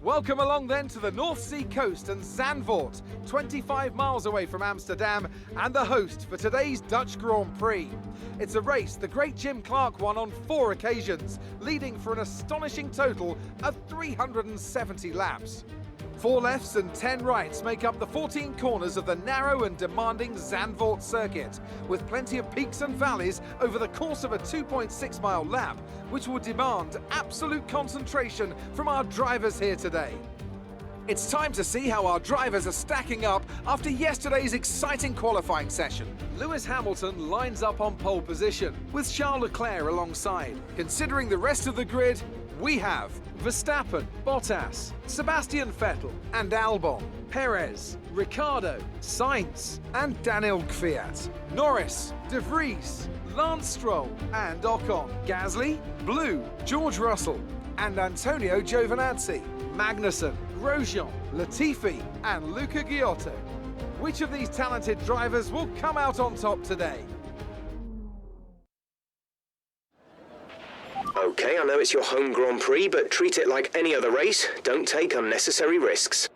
Welcome along then to the North Sea coast and Zandvoort, 25 miles away from Amsterdam, and the host for today's Dutch Grand Prix. It's a race the great Jim Clark won on 4 occasions, leading for an astonishing total of 370 laps. 4 lefts and 10 rights make up the 14 corners of the narrow and demanding Zandvoort circuit, with plenty of peaks and valleys over the course of a 2.6-mile lap, which will demand absolute concentration from our drivers here today. It's time to see how our drivers are stacking up after yesterday's exciting qualifying session. Lewis Hamilton lines up on pole position, with Charles Leclerc alongside. Considering the rest of the grid, we have Verstappen, Bottas, Sebastian Vettel and Albon, Perez, Ricciardo, Sainz and Daniel Kvyat, Norris, De Vries, Lance Stroll and Ocon, Gasly, Blue, George Russell and Antonio Giovinazzi, Magnussen, Grosjean, Latifi and Luca Giotto. Which of these talented drivers will come out on top today? Okay, I know it's your home Grand Prix, but treat it like any other race. Don't take unnecessary risks.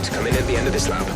Right, come in at the end of this lap.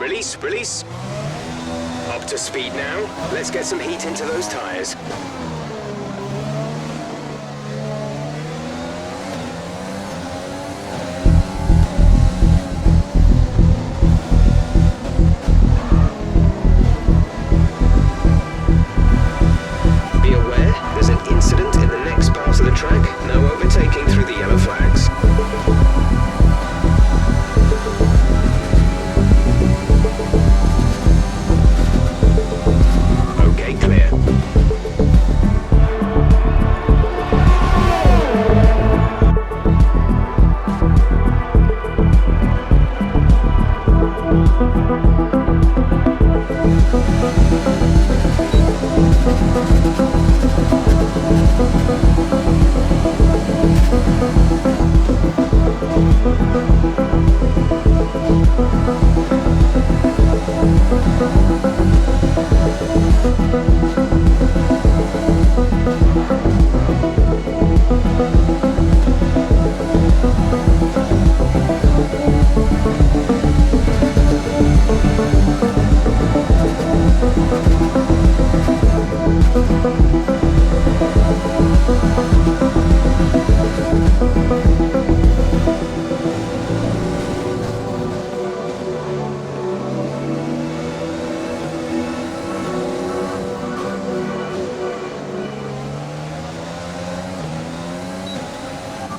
Release, release. Up to speed now. Let's get some heat into those tires. Be aware, there's an incident in the next part of the track. No overtaking through the yellow flags.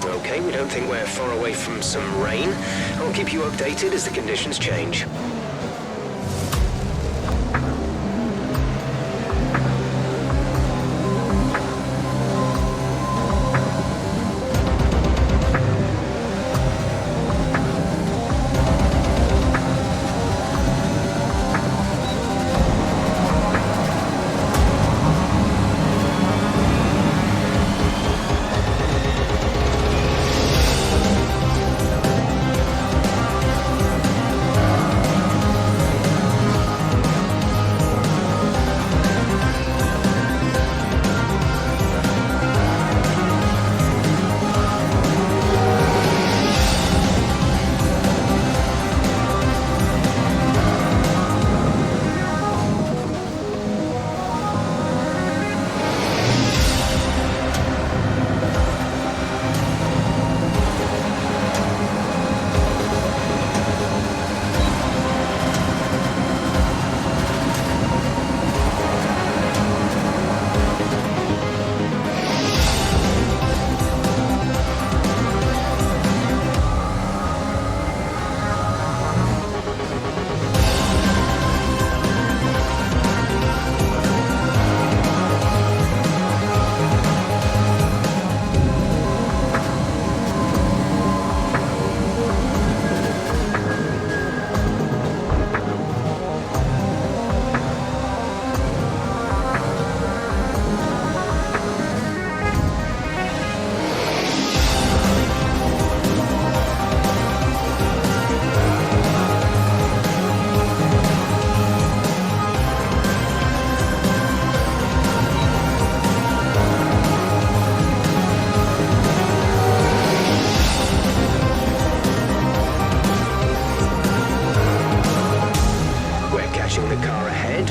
Okay, we don't think we're far away from some rain. I'll keep you updated as the conditions change.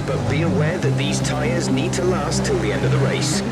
But be aware that these tyres need to last till the end of the race.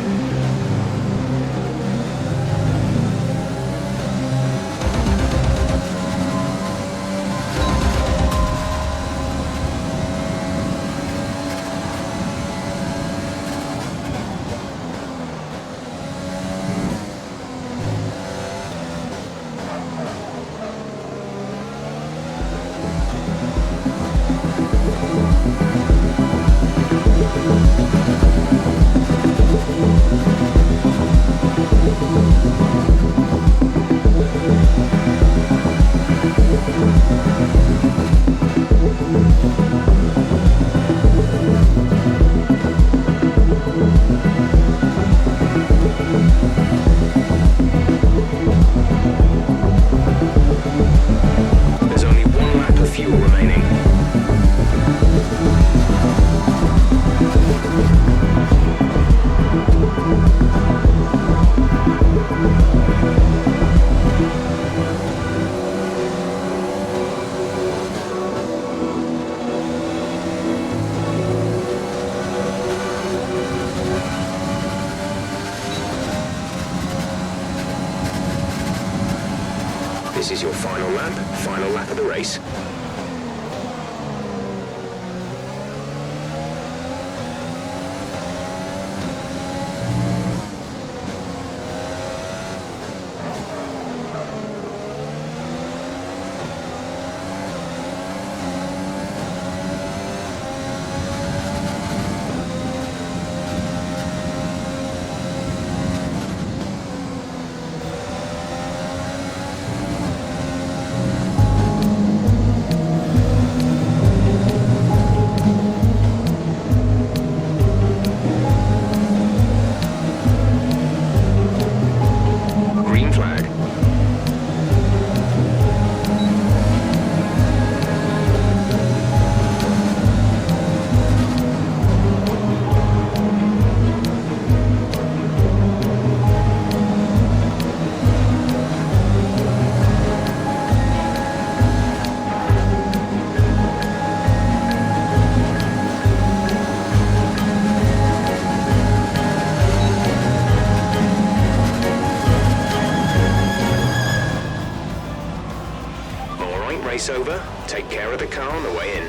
This is your final lap of the race. Green flag. Race over. Take care of the car on the way in.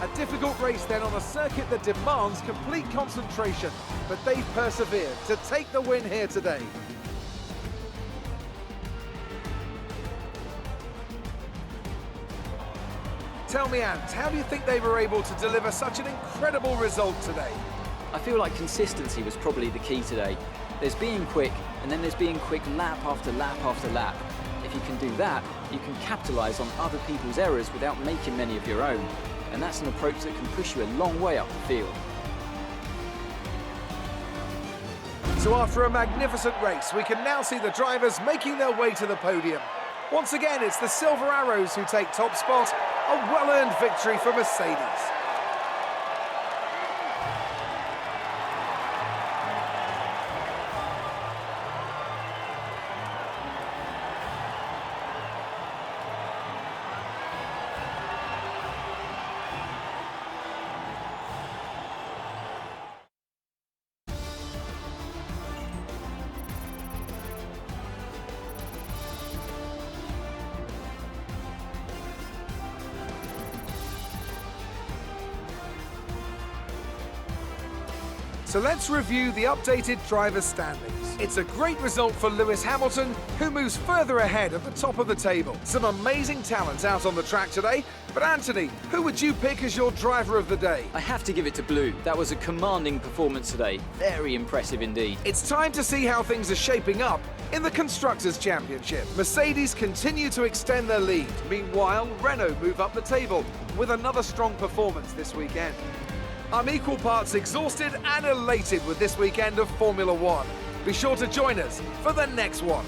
A difficult race then on a circuit that demands complete concentration, but they've persevered to take the win here today. Tell me, Ant, how do you think they were able to deliver such an incredible result today? I feel like consistency was probably the key today. There's being quick, and then there's being quick lap after lap after lap. If you can do that, you can capitalise on other people's errors without making many of your own. And that's an approach that can push you a long way up the field. So after a magnificent race, we can now see the drivers making their way to the podium. Once again, it's the Silver Arrows who take top spot, a well-earned victory for Mercedes. So let's review the updated drivers' standings. It's a great result for Lewis Hamilton, who moves further ahead at the top of the table. Some amazing talent out on the track today, but Anthony, who would you pick as your driver of the day? I have to give it to Blue. That was a commanding performance today. Very impressive indeed. It's time to see how things are shaping up in the Constructors' Championship. Mercedes continue to extend their lead. Meanwhile, Renault move up the table with another strong performance this weekend. I'm equal parts exhausted and elated with this weekend of Formula One. Be sure to join us for the next one.